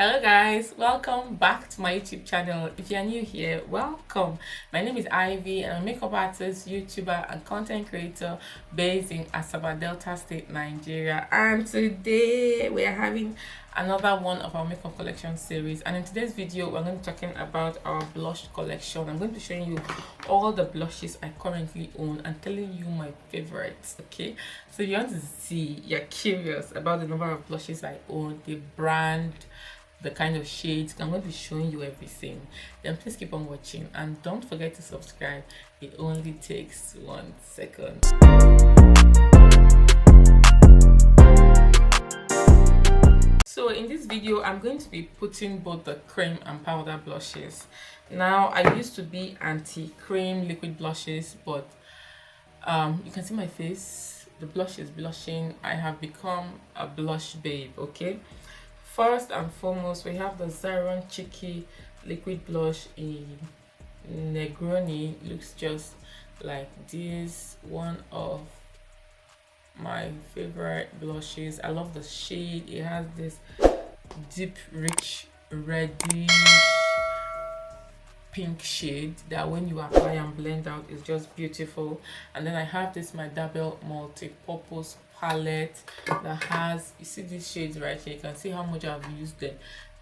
Hello guys, welcome back to my YouTube channel. If you're new here, welcome. My name is Ivy and I'm a makeup artist, YouTuber and content creator based in Asaba Delta State, Nigeria. And today we are having another one of our makeup collection series, and in today's video we're going to be talking about our blush collection. I'm going to be showing you all the blushes I currently own and telling you my favorites. Okay, so you want to see, you're curious about the number of blushes I own, the brand, the kind of shades. I'm going to be showing you everything. Then please keep on watching and don't forget to subscribe. It only takes 1 second. So in this video I'm going to be putting both the cream and powder blushes. Now I used to be anti-cream liquid blushes, but you can see my face, the blush is blushing. I have become a blush babe. Okay, first and foremost, we have the Zaron Cheeky liquid blush in Negroni. Looks just like this. One of my favorite blushes. I love the shade. It has this deep, rich, reddish pink shade that when you apply and blend out is just beautiful. And then I have this my Double multi-purpose palette that has, you see these shades right here, you can see how much I've used them.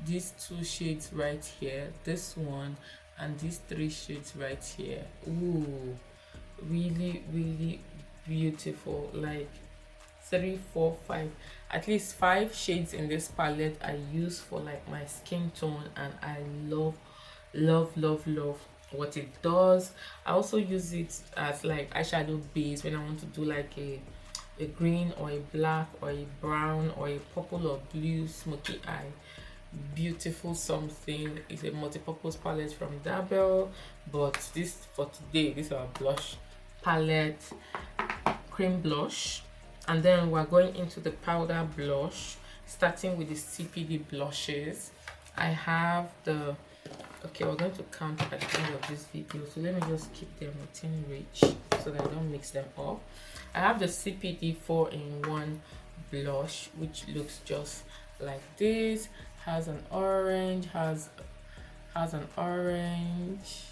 These 2 shades right here, this one, and these 3 shades right here. Ooh, really beautiful. Like 3, 4, 5, at least 5 shades in this palette I use for like my skin tone, and I love what it does. I also use it as like eyeshadow base when I want to do like a green or a black or a brown or a purple or blue smoky eye. Beautiful something. It's a multi-purpose palette from Double, but this for today, this is our blush palette, cream blush. And then we're going into the powder blush, starting with the CPD blushes. I have the, okay, we're going to count at the end of this video, so let me just keep them within reach so that I don't mix them up. I have the CPD 4-in-1 blush, which looks just like this. Has an orange, has an orange,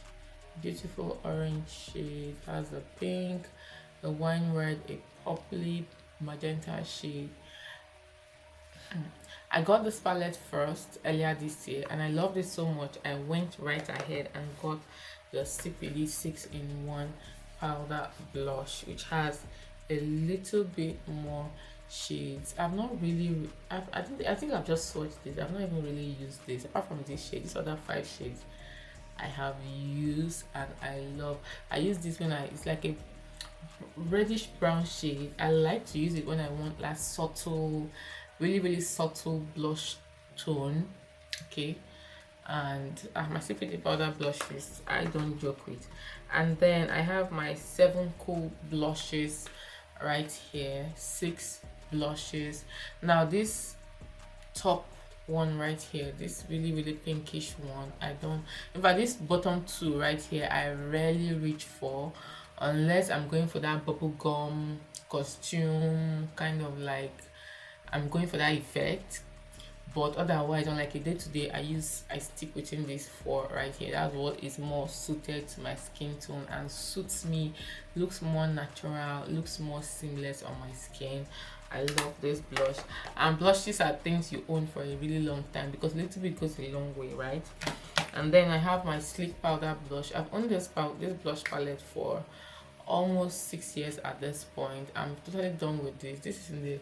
beautiful orange shade. Has a pink, a wine red, a purpley magenta shade. I got this palette first earlier this year and I loved it so much I went right ahead and got the CPD 6-in-1 powder blush, which has a little bit more shades. I've not really, I think I've just swatched this. I've not even really used this apart from this shade. These other 5 shades I have used and I love. I use this when it's like a reddish brown shade. I like to use it when I want like subtle, really subtle blush tone. Okay, and my CPD powder blushes I don't joke with. And then I have my 7 cool blushes right here, 6 blushes. Now this top one right here, this really pinkish one, I don't, in fact this bottom 2 right here I rarely reach for unless I'm going for that bubblegum costume, kind of like I'm going for that effect. But otherwise on like a day-to-day I stick within these 4 right here. That's what is more suited to my skin tone and suits me, looks more natural, looks more seamless on my skin. I love this blush. And blushes are things you own for a really long time because a little bit goes a long way, right? And then I have my sleek powder blush. I've owned this blush palette for almost 6 years at this point. I'm totally done with this. This is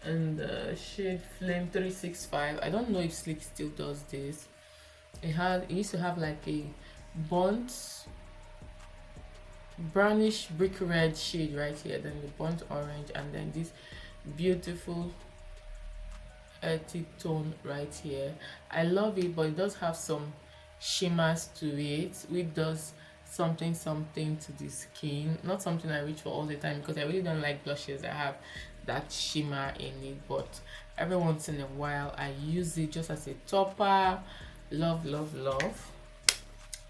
in the shade Flame 365. I don't know if Sleek still does this. It used to have like a burnt brownish brick red shade right here, then the burnt orange, and then this beautiful earthy tone right here. I love it, but it does have some shimmers to it, which does something to the skin. Not something I reach for all the time because I really don't like blushes that have that shimmer in it, but every once in a while I use it just as a topper. Love.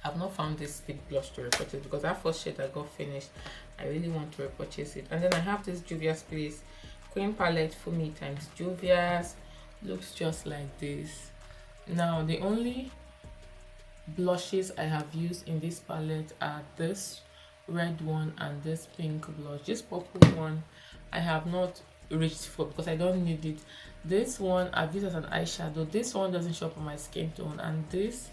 I've not found this thick blush to repurchase because that first shade I got finished. I really want to repurchase it. And then I have this Juvias Place cream palette for me times Juvias. Looks just like this. Now the only blushes I have used in this palette are this red one and this pink blush. This purple one I have not reached for because I don't need it. This one I've used as an eyeshadow. This one doesn't show up on my skin tone, and this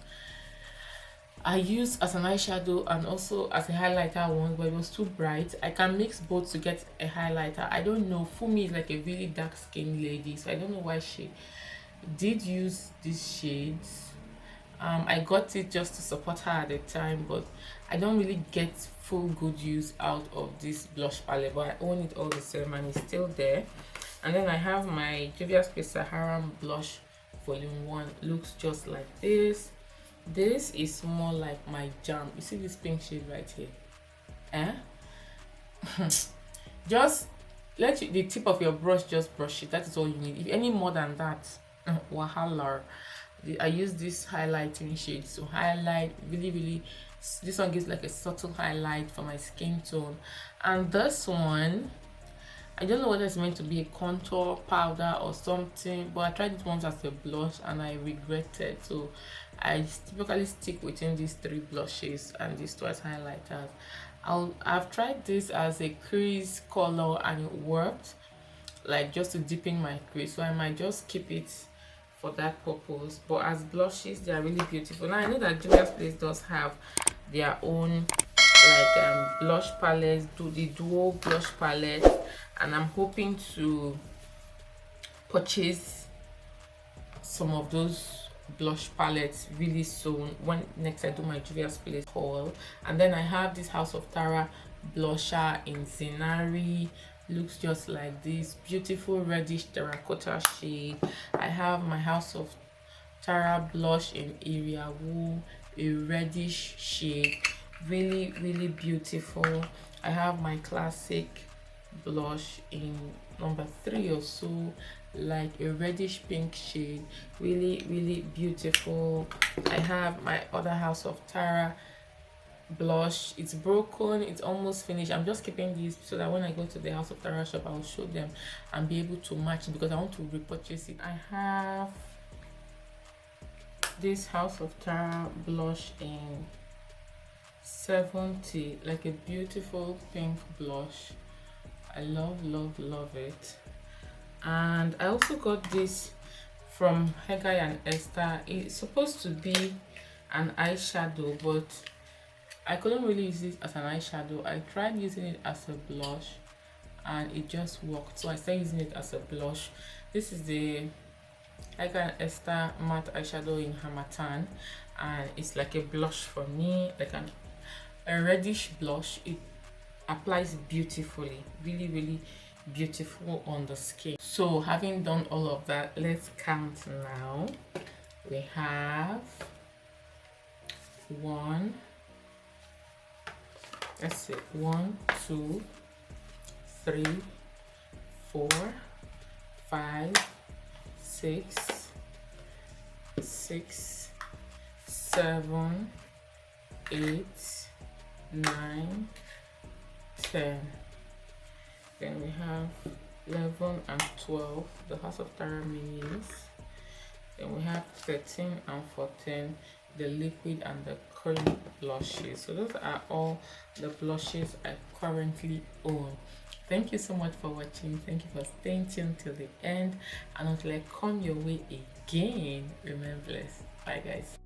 I use as an eyeshadow and also as a highlighter one, but it was too bright. I can mix both to get a highlighter. I don't know, for me it's like a really dark skinned lady, so I don't know why she did use these shades. I got it just to support her at the time, but I don't really get full good use out of this blush palette, but I own it all the same and it's still there. And then I have my Juvias Saharan blush volume 1. Looks just like this. This is more like my jam. You see this pink shade right here? Just let the tip of your brush just brush it. That is all you need. If any more than that, wahala. I use this highlighting shade to highlight really. This one gives like a subtle highlight for my skin tone, and this one I don't know whether it's meant to be a contour powder or something, but I tried it once as a blush and I regretted. So I typically stick within these 3 blushes and these 2 as highlighters. I've tried this as a crease color and it worked, like just to deepen my crease, so I might just keep it for that purpose. But as blushes, they are really beautiful. Now I know that Juvia's Place does have their own like blush palettes, the duo blush palette, and I'm hoping to purchase some of those blush palettes really soon when next I do my Juvia's Place haul. And then I have this House of Tara blusher in Zinari. Looks just like this beautiful reddish terracotta shade. I have my House of Tara blush in Area Wool, a reddish shade, really beautiful. I have my classic blush in number 3 or so, like a reddish pink shade, really beautiful. I have my other House of Tara blush. It's broken, it's almost finished. I'm just keeping these so that when I go to the House of Tara shop, I'll show them and be able to match it because I want to repurchase it. I have this House of Tara blush in 70, like a beautiful pink blush. I love it. And I also got this from Hegai and Estee. It's supposed to be an eyeshadow, but I couldn't really use it as an eyeshadow. I tried using it as a blush and it just worked, so I started using it as a blush. This is the Hegai and Estee matte eyeshadow in Hamatan, and it's like a blush for me, like a reddish blush. It applies beautifully, really beautiful on the skin. So having done all of that, let's count now. We have 1, 2, 3, 4, 5, 6, 7, 8, 9, 10. Then we have 11 and 12, the House of Tara minis. Then we have 13 and 14, the liquid and the cream blushes. So those are all the blushes I currently own. Thank you so much for watching. Thank you for staying tuned till the end, and until I come your way again, remember blessed. Bye guys.